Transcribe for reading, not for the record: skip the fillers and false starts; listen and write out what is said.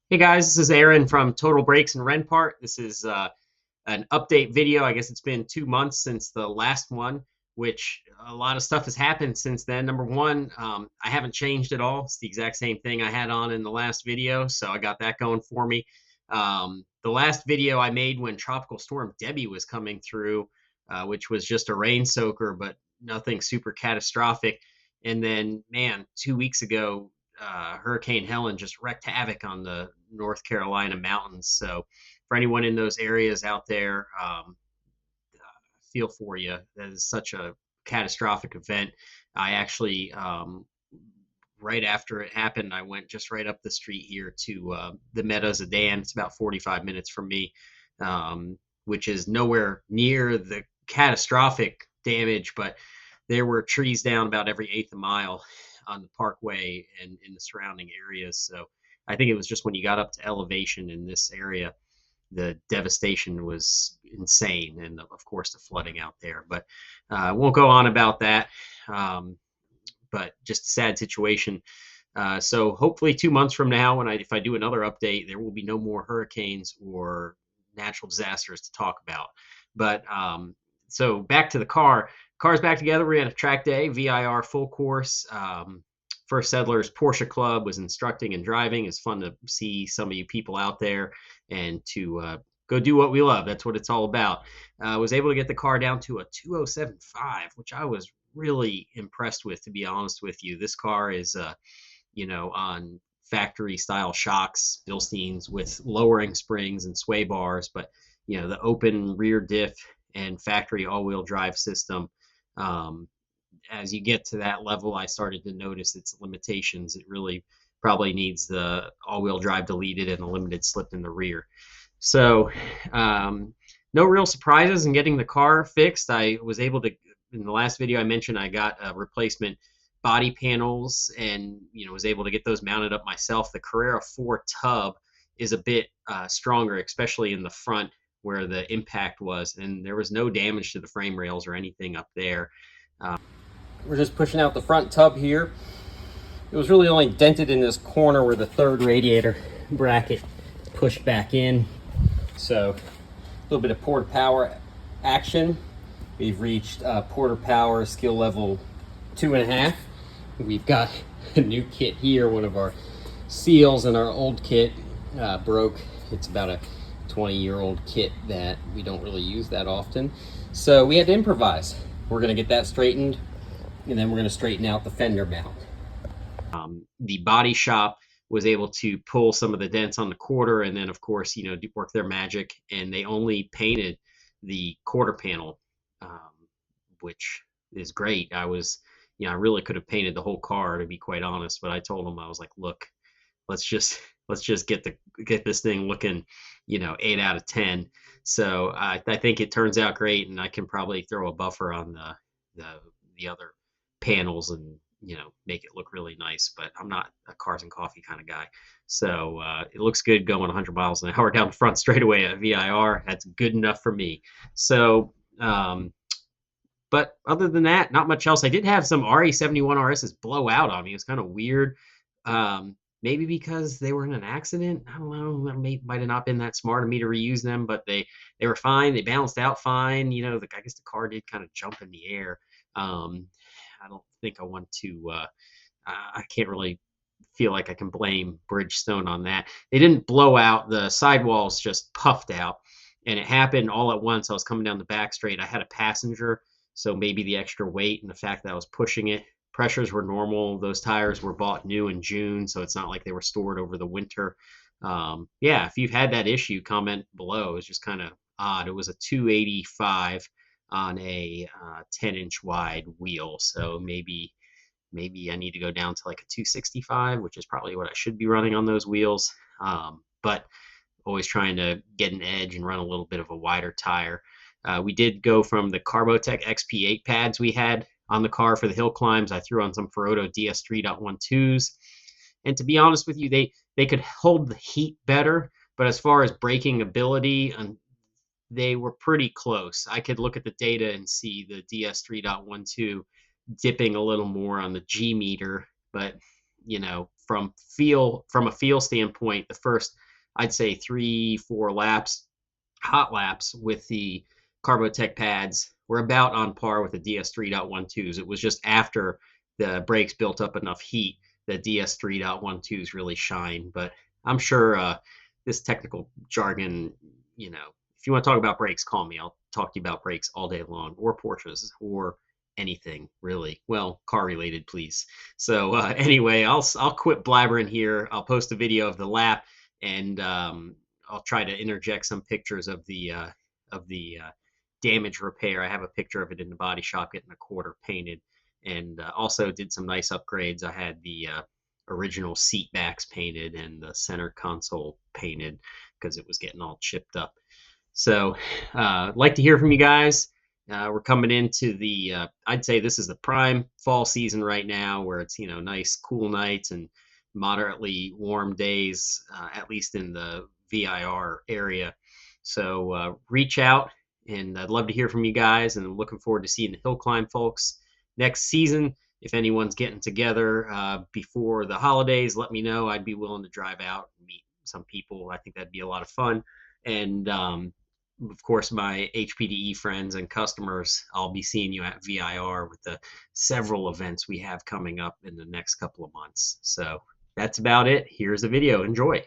Hey guys, this is Aaron from Total Brakes and Rennpart. This is an update video. I guess it's been 2 months since the last one, which a lot of stuff has happened since then. Number one, I haven't changed at all. It's the exact same thing I had on in the last video, so I got that going for me. The last video I made when Tropical Storm Debbie was coming through, which was just a rain soaker, but nothing super catastrophic. And then, man, 2 weeks ago, Hurricane Helen just wreaked havoc on the North Carolina mountains. So, for anyone in those areas out there, feel for you. That is such a catastrophic event. I actually, right after it happened, I went just right up the street here to the Meadows of Dan. It's about 45 minutes from me, which is nowhere near the catastrophic damage, but there were trees down about every eighth of mile on the parkway and in the surrounding areas. So I think it was just when you got up to elevation in this area, the devastation was insane, and of course the flooding out there. But I won't go on about that. Um, but just a sad situation. So hopefully 2 months from now, if I do another update, there will be no more hurricanes or natural disasters to talk about. But so back to the car. Car's back together. We had a track day, VIR full course. First Settlers Porsche Club was instructing and driving. It's fun to see some of you people out there and to go do what we love. That's what it's all about. Was able to get the car down to a 207.5, which I was really impressed with, to be honest with you. This car is, on factory style shocks, Bilsteins with lowering springs and sway bars, but the open rear diff and factory all-wheel drive system. As you get to that level, I started to notice its limitations. It really probably needs the all-wheel drive deleted and a limited slip in the rear. So, no real surprises in getting the car fixed. I was able to, in the last video I mentioned, I got replacement body panels and was able to get those mounted up myself. The Carrera 4 tub is a bit stronger, especially in the front where the impact was, and there was no damage to the frame rails or anything up there. We're just pushing out the front tub here. It was really only dented in this corner where the third radiator bracket pushed back in. So a little bit of Porter Power action. We've reached Porter Power skill level 2.5. We've got a new kit here. One of our seals in our old kit broke. It's about a 20-year-old kit that we don't really use that often. So we had to improvise. We're gonna get that straightened, and then we're gonna straighten out the fender mount. The body shop was able to pull some of the dents on the quarter, and then of course work their magic, and they only painted the quarter panel, which is great. I really could have painted the whole car, to be quite honest, but I told them, I was like, look, let's just get this thing looking 8 out of 10. So I think it turns out great, and I can probably throw a buffer on the other panels and make it look really nice. But I'm not a cars and coffee kind of guy, so it looks good going 100 miles an hour down the front straightaway at VIR. That's good enough for me. So but other than that, not much else. I did have some RE71 RSs blow out on me. It was kind of weird. Maybe because they were in an accident. I don't know. That might have not been that smart of me to reuse them, but they were fine. They balanced out fine. I guess the car did kind of jump in the air. I don't think I want to. I can't really feel like I can blame Bridgestone on that. They didn't blow out. The sidewalls just puffed out, and it happened all at once. I was coming down the back straight. I had a passenger, so maybe the extra weight and the fact that I was pushing it. Pressures were normal. Those tires were bought new in June, so it's not like they were stored over the winter. Yeah, if you've had that issue, comment below. It's just kind of odd. It was a 285 on a 10-inch wide wheel, so maybe I need to go down to like a 265, which is probably what I should be running on those wheels. But always trying to get an edge and run a little bit of a wider tire. We did go from the Carbotech XP8 pads we had on the car for the hill climbs. I threw on some Ferodo DS3.12s, and to be honest with you, they could hold the heat better, but as far as braking ability, they were pretty close. I could look at the data and see the DS3.12 dipping a little more on the G meter, but from a feel standpoint, the first, I'd say 3-4 laps, hot laps with the Carbotech pads were about on par with the DS3.12s. It was just after the brakes built up enough heat that DS3.12s really shine. But I'm sure this technical jargon, if you want to talk about brakes, call me. I'll talk to you about brakes all day long, or Porsches, or anything really. Well, car related, please. So anyway, I'll quit blabbering here. I'll post a video of the lap, and I'll try to interject some pictures of the damage repair. I have a picture of it in the body shop getting a quarter painted, and also did some nice upgrades. I had the original seat backs painted and the center console painted because it was getting all chipped up. So I'd like to hear from you guys. We're coming into I'd say this is the prime fall season right now, where it's nice cool nights and moderately warm days, at least in the VIR area. So reach out, and I'd love to hear from you guys, and I'm looking forward to seeing the Hill Climb folks next season. If anyone's getting together before the holidays, let me know. I'd be willing to drive out and meet some people. I think that'd be a lot of fun. And of course, my HPDE friends and customers, I'll be seeing you at VIR with the several events we have coming up in the next couple of months. So that's about it. Here's the video. Enjoy.